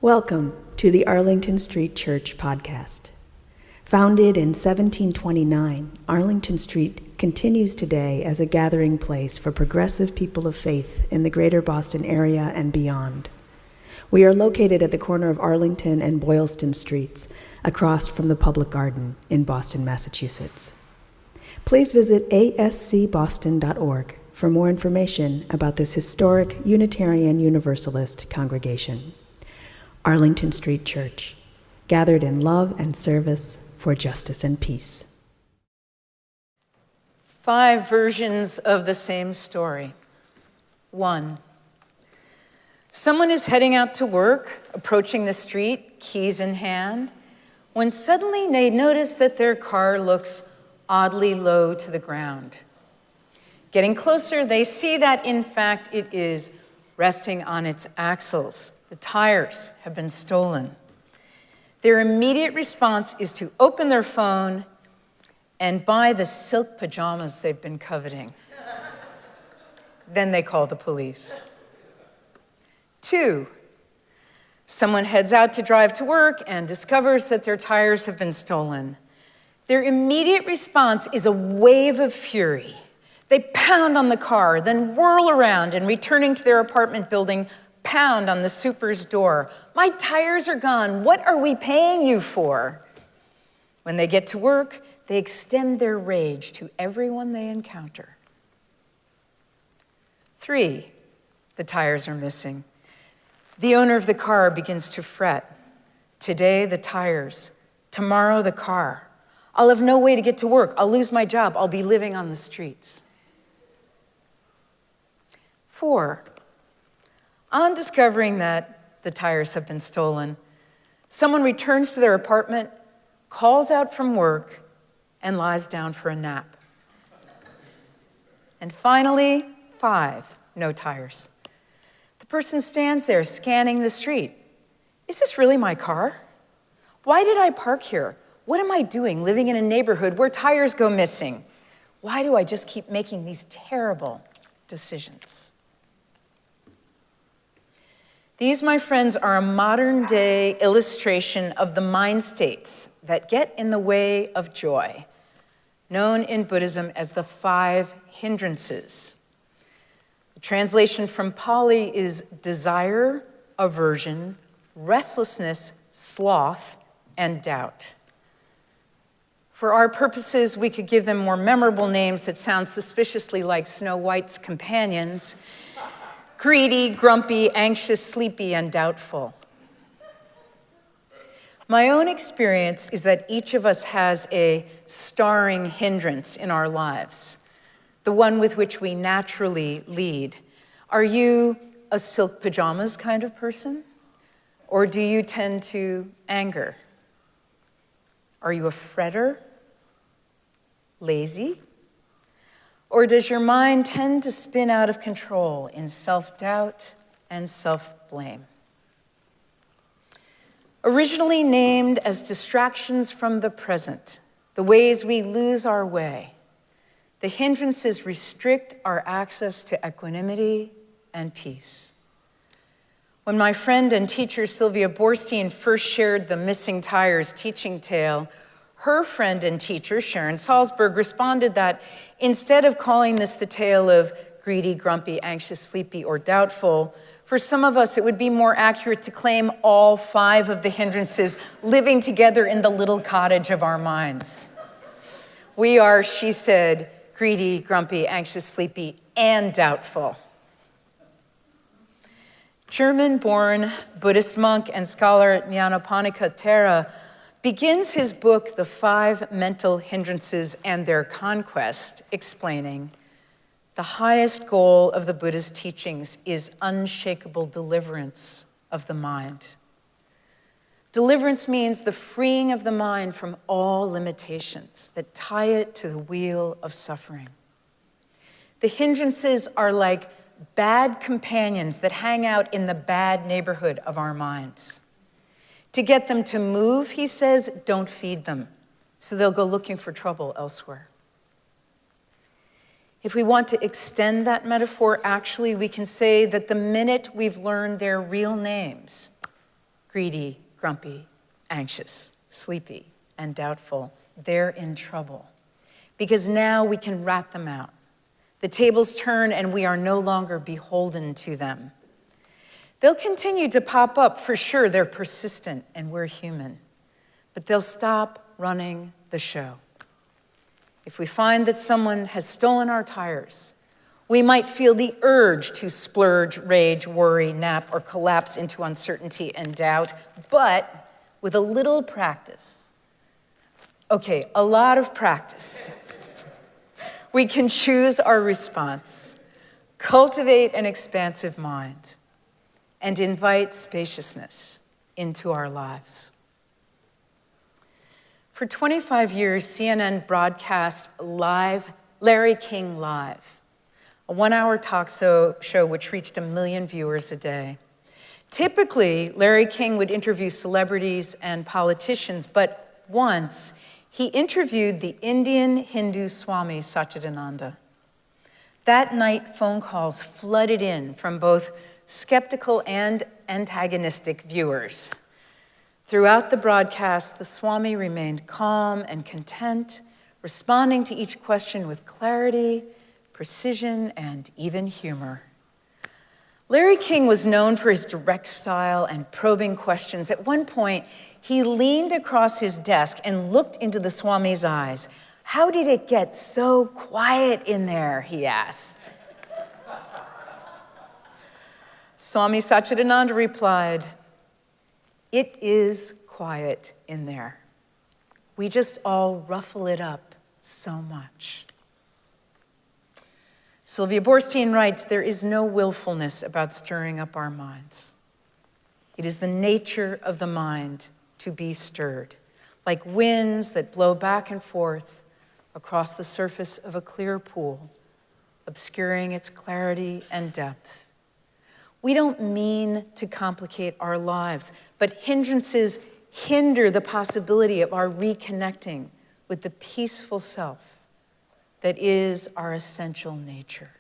Welcome to the Arlington Street Church podcast. Founded in 1729, Arlington Street continues today as a gathering place for progressive people of faith in the greater Boston area and beyond. We are located at the corner of Arlington and Boylston Streets, across from the Public Garden in Boston, Massachusetts. Please visit ascboston.org for more information about this historic Unitarian Universalist congregation. Arlington Street Church, gathered in love and service for justice and peace. 5 versions of the same story. 1. Someone is heading out to work, approaching the street, keys in hand, when suddenly they notice that their car looks oddly low to the ground. Getting closer, they see that, in fact, it is resting on its axles. The tires have been stolen. Their immediate response is to open their phone and buy the silk pajamas they've been coveting. Then they call the police. 2, someone heads out to drive to work and discovers that their tires have been stolen. Their immediate response is a wave of fury. They pound on the car, then whirl around and, returning to their apartment building, pound on the super's door. My tires are gone. What are we paying you for? When they get to work, they extend their rage to everyone they encounter. 3, the tires are missing. The owner of the car begins to fret. Today, the tires. Tomorrow, the car. I'll have no way to get to work. I'll lose my job. I'll be living on the streets. 4, on discovering that the tires have been stolen, someone returns to their apartment, calls out from work, and lies down for a nap. And finally, 5, no tires. The person stands there scanning the street. Is this really my car? Why did I park here? What am I doing living in a neighborhood where tires go missing? Why do I just keep making these terrible decisions? These, my friends, are a modern-day illustration of the mind states that get in the way of joy, known in Buddhism as the 5 hindrances. The translation from Pali is desire, aversion, restlessness, sloth, and doubt. For our purposes, we could give them more memorable names that sound suspiciously like Snow White's companions: greedy, grumpy, anxious, sleepy, and doubtful. My own experience is that each of us has a starring hindrance in our lives, the one with which we naturally lead. Are you a silk pajamas kind of person? Or do you tend to anger? Are you a fretter? Lazy? Or does your mind tend to spin out of control in self-doubt and self-blame? Originally named as distractions from the present, the ways we lose our way, the hindrances restrict our access to equanimity and peace. When my friend and teacher Sylvia Boorstein first shared the missing tires teaching tale, her friend and teacher, Sharon Salzberg, responded that instead of calling this the tale of greedy, grumpy, anxious, sleepy, or doubtful, for some of us it would be more accurate to claim all 5 of the hindrances living together in the little cottage of our minds. We are, she said, greedy, grumpy, anxious, sleepy, and doubtful. German-born Buddhist monk and scholar Nyanaponika Thera begins his book, The 5 Mental Hindrances and Their Conquest, explaining, the highest goal of the Buddha's teachings is unshakable deliverance of the mind. Deliverance means the freeing of the mind from all limitations that tie it to the wheel of suffering. The hindrances are like bad companions that hang out in the bad neighborhood of our minds. To get them to move, he says, don't feed them, so they'll go looking for trouble elsewhere. If we want to extend that metaphor, actually, we can say that the minute we've learned their real names, greedy, grumpy, anxious, sleepy, and doubtful. They're in trouble because now we can rat them out. The tables turn and we are no longer beholden to them. They'll continue to pop up for sure. They're persistent and we're human, but they'll stop running the show. If we find that someone has stolen our tires, we might feel the urge to splurge, rage, worry, nap, or collapse into uncertainty and doubt, but with a little practice, a lot of practice, we can choose our response, cultivate an expansive mind, and invite spaciousness into our lives. For 25 years, CNN broadcast Larry King Live, a 1-hour talk show which reached 1 million viewers a day. Typically, Larry King would interview celebrities and politicians, but once he interviewed the Indian Hindu Swami Satchidananda. That night, phone calls flooded in from both skeptical and antagonistic viewers. Throughout the broadcast, the Swami remained calm and content, responding to each question with clarity, precision, and even humor. Larry King was known for his direct style and probing questions. At one point, he leaned across his desk and looked into the Swami's eyes. "How did it get so quiet in there?" he asked. Swami Satchidananda replied, "It is quiet in there. We just all ruffle it up so much." Sylvia Boorstein writes, "There is no willfulness about stirring up our minds. It is the nature of the mind to be stirred, like winds that blow back and forth across the surface of a clear pool, obscuring its clarity and depth. We don't mean to complicate our lives, but hindrances hinder the possibility of our reconnecting with the peaceful self that is our essential nature.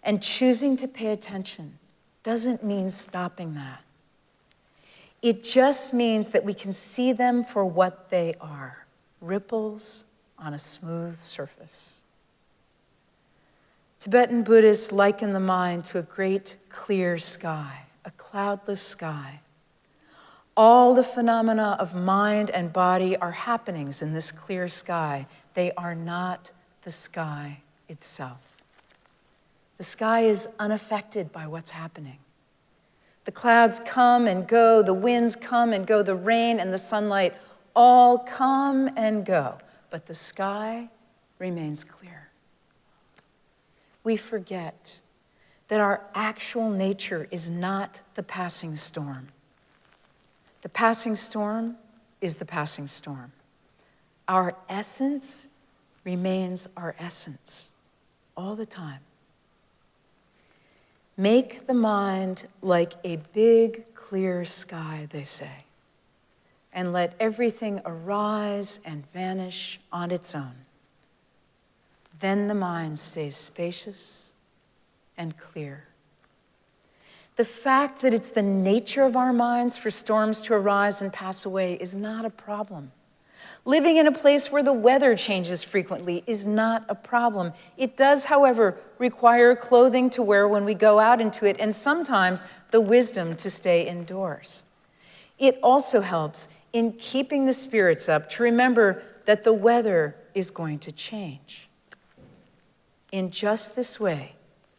And choosing to pay attention doesn't mean stopping that. It just means that we can see them for what they are, ripples on a smooth surface." Tibetan Buddhists liken the mind to a great clear sky, a cloudless sky. All the phenomena of mind and body are happenings in this clear sky. They are not the sky itself. The sky is unaffected by what's happening. The clouds come and go, the winds come and go, the rain and the sunlight all come and go, but the sky remains clear. We forget that our actual nature is not the passing storm. The passing storm is the passing storm. Our essence remains our essence all the time. Make the mind like a big, clear sky, they say, and let everything arise and vanish on its own. Then the mind stays spacious and clear. The fact that it's the nature of our minds for storms to arise and pass away is not a problem. Living in a place where the weather changes frequently is not a problem. It does, however, require clothing to wear when we go out into it, and sometimes the wisdom to stay indoors. It also helps in keeping the spirits up to remember that the weather is going to change. In just this way,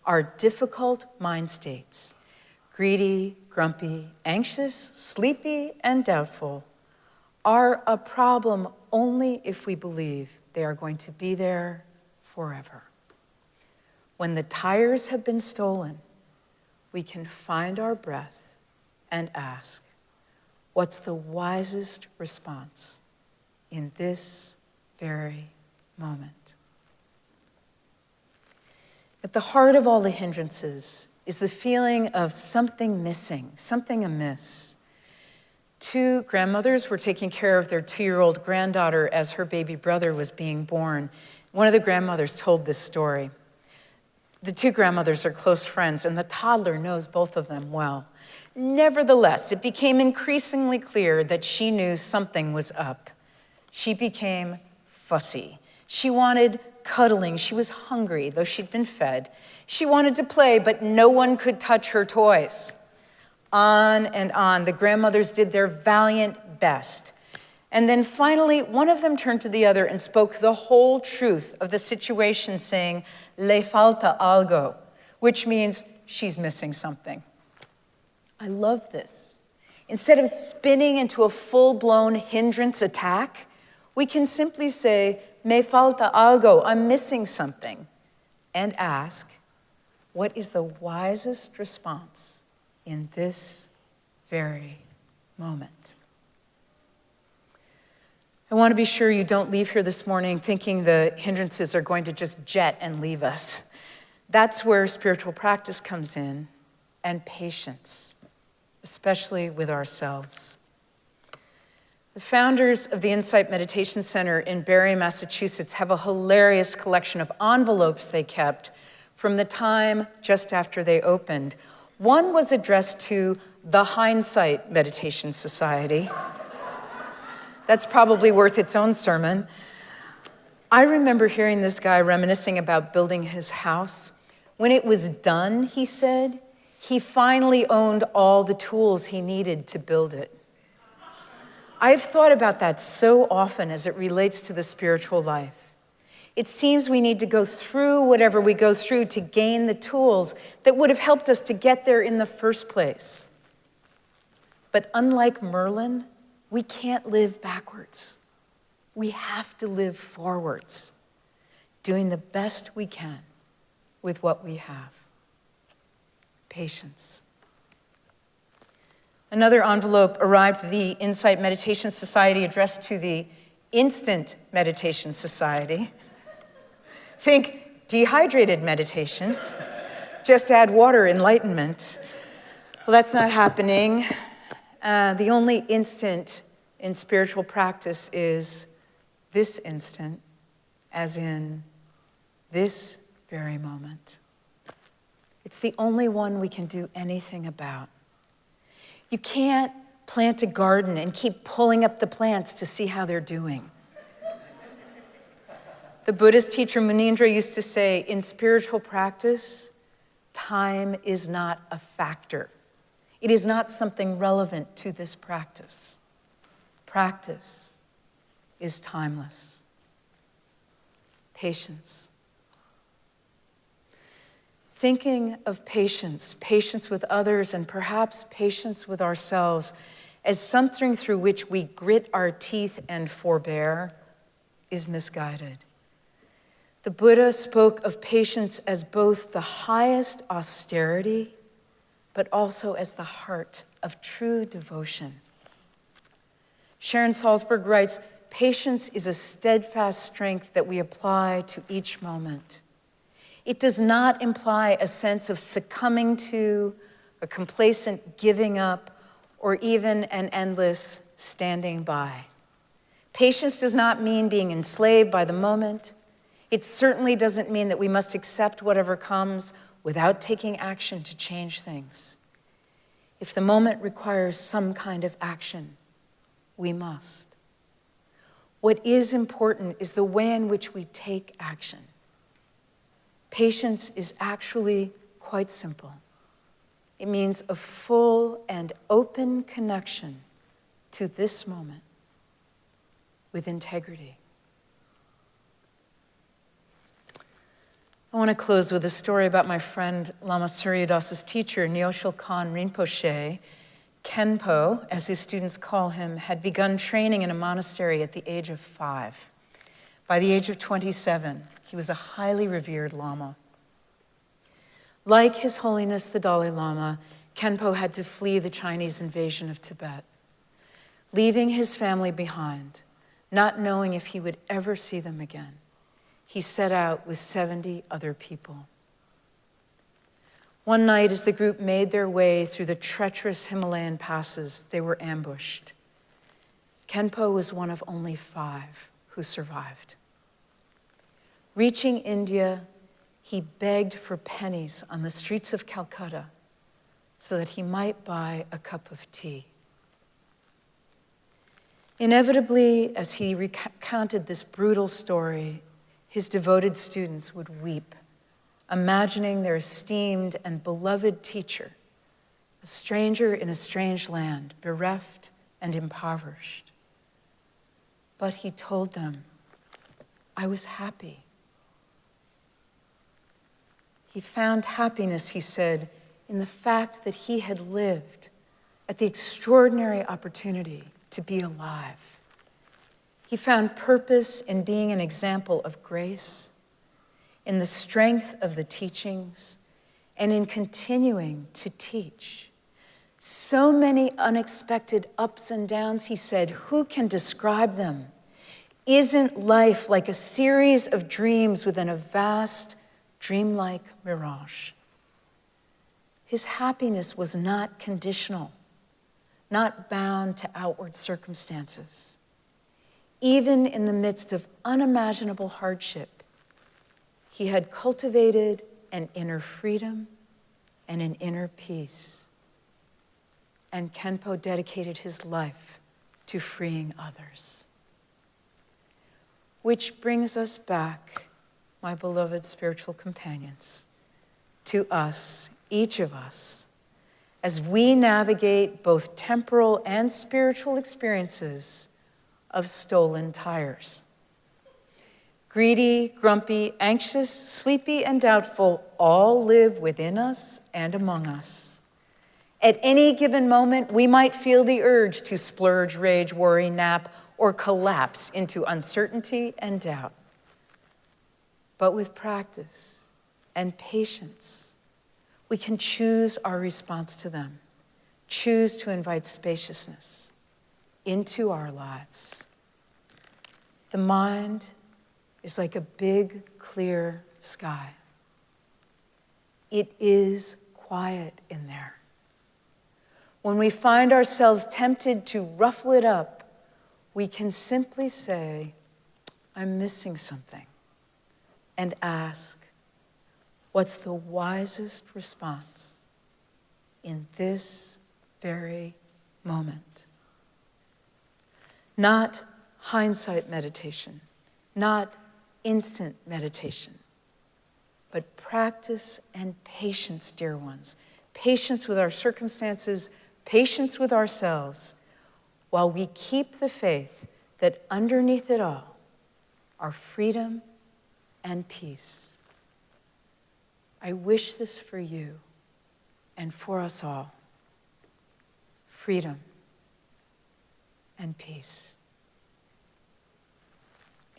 our difficult mind states, greedy, grumpy, anxious, sleepy, and doubtful, are a problem only if we believe they are going to be there forever. When the tires have been stolen, we can find our breath and ask, what's the wisest response in this very moment? At the heart of all the hindrances is the feeling of something missing, something amiss. Two grandmothers were taking care of their 2-year-old granddaughter as her baby brother was being born. One of the grandmothers told this story. The two grandmothers are close friends, and the toddler knows both of them well. Nevertheless, it became increasingly clear that she knew something was up. She became fussy. She wanted cuddling. She was hungry, though she'd been fed. She wanted to play, but no one could touch her toys. On and on, the grandmothers did their valiant best. And then finally, one of them turned to the other and spoke the whole truth of the situation, saying, "Le falta algo," which means she's missing something. I love this. Instead of spinning into a full-blown hindrance attack, we can simply say, "Me falta algo," I'm missing something, and ask, what is the wisest response in this very moment? I want to be sure you don't leave here this morning thinking the hindrances are going to just jet and leave us. That's where spiritual practice comes in, and patience, especially with ourselves. The founders of the Insight Meditation Center in Barre, Massachusetts, have a hilarious collection of envelopes they kept from the time just after they opened. One was addressed to the Hindsight Meditation Society. That's probably worth its own sermon. I remember hearing this guy reminiscing about building his house. When it was done, he said, he finally owned all the tools he needed to build it. I've thought about that so often as it relates to the spiritual life. It seems we need to go through whatever we go through to gain the tools that would have helped us to get there in the first place. But unlike Merlin, we can't live backwards. We have to live forwards, doing the best we can with what we have. Patience. Another envelope arrived at the Insight Meditation Society addressed to the Instant Meditation Society. Think dehydrated meditation. Just add water, enlightenment. Well, that's not happening. The only instant in spiritual practice is this instant, as in this very moment. It's the only one we can do anything about. You can't plant a garden and keep pulling up the plants to see how they're doing. The Buddhist teacher Munindra used to say, in spiritual practice, time is not a factor. It is not something relevant to this practice. Practice is timeless. Patience. Thinking of patience, patience with others, and perhaps patience with ourselves as something through which we grit our teeth and forbear is misguided. The Buddha spoke of patience as both the highest austerity, but also as the heart of true devotion. Sharon Salzberg writes, patience is a steadfast strength that we apply to each moment. It does not imply a sense of succumbing to, a complacent giving up, or even an endless standing by. Patience does not mean being enslaved by the moment. It certainly doesn't mean that we must accept whatever comes without taking action to change things. If the moment requires some kind of action, we must. What is important is the way in which we take action. Patience is actually quite simple. It means a full and open connection to this moment with integrity. I want to close with a story about my friend Lama Surya Das's teacher, Nyoshul Khan Rinpoche. Khenpo, as his students call him, had begun training in a monastery at the age of 5. By the age of 27, he was a highly revered Lama. Like His Holiness the Dalai Lama, Khenpo had to flee the Chinese invasion of Tibet, leaving his family behind, not knowing if he would ever see them again. He set out with 70 other people. One night, as the group made their way through the treacherous Himalayan passes, they were ambushed. Khenpo was one of only 5 who survived. Reaching India, he begged for pennies on the streets of Calcutta, so that he might buy a cup of tea. Inevitably, as he recounted this brutal story, his devoted students would weep, imagining their esteemed and beloved teacher, a stranger in a strange land, bereft and impoverished. But he told them, "I was happy." He found happiness, he said, in the fact that he had lived at the extraordinary opportunity to be alive. He found purpose in being an example of grace, in the strength of the teachings, and in continuing to teach. So many unexpected ups and downs, he said, who can describe them? Isn't life like a series of dreams within a vast, dreamlike mirage? His happiness was not conditional, not bound to outward circumstances. Even in the midst of unimaginable hardship, he had cultivated an inner freedom and an inner peace. And Khenpo dedicated his life to freeing others. Which brings us back, my beloved spiritual companions, to us, each of us, as we navigate both temporal and spiritual experiences of stolen tires. Greedy, grumpy, anxious, sleepy, and doubtful all live within us and among us. At any given moment, we might feel the urge to splurge, rage, worry, nap, or collapse into uncertainty and doubt. But with practice and patience, we can choose our response to them, choose to invite spaciousness into our lives. The mind is like a big, clear sky. It is quiet in there. When we find ourselves tempted to ruffle it up, we can simply say, "I'm missing something," and ask, what's the wisest response in this very moment? Not hindsight meditation, not instant meditation, but practice and patience, dear ones. Patience with our circumstances, patience with ourselves, while we keep the faith that underneath it all are freedom and peace. I wish this for you and for us all. Freedom and peace.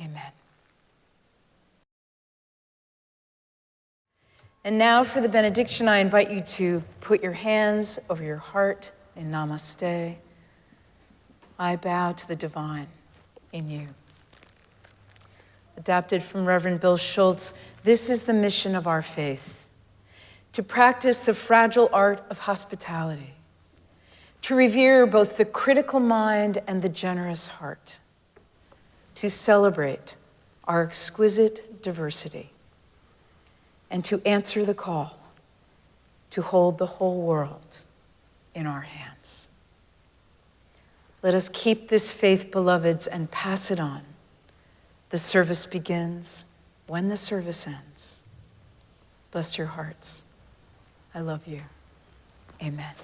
Amen. And now for the benediction, I invite you to put your hands over your heart in Namaste. I bow to the divine in you. Adapted from Reverend Bill Schultz, this is the mission of our faith: to practice the fragile art of hospitality, to revere both the critical mind and the generous heart, to celebrate our exquisite diversity, and to answer the call to hold the whole world in our hands. Let us keep this faith, beloveds, and pass it on. The service begins when the service ends. Bless your hearts. I love you. Amen.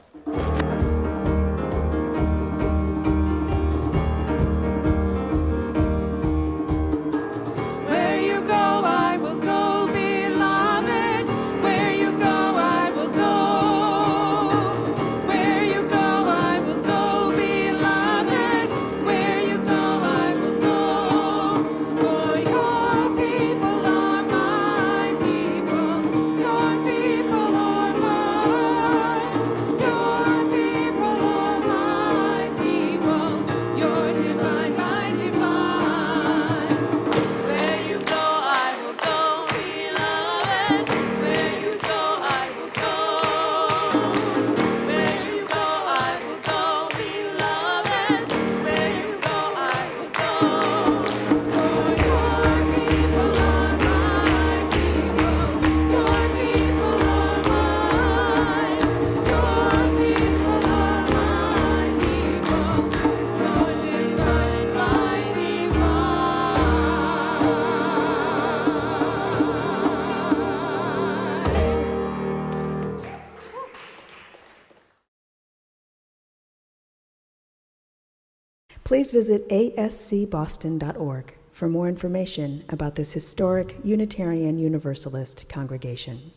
Please visit ascboston.org for more information about this historic Unitarian Universalist congregation.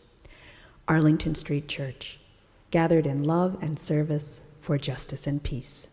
Arlington Street Church, gathered in love and service for justice and peace.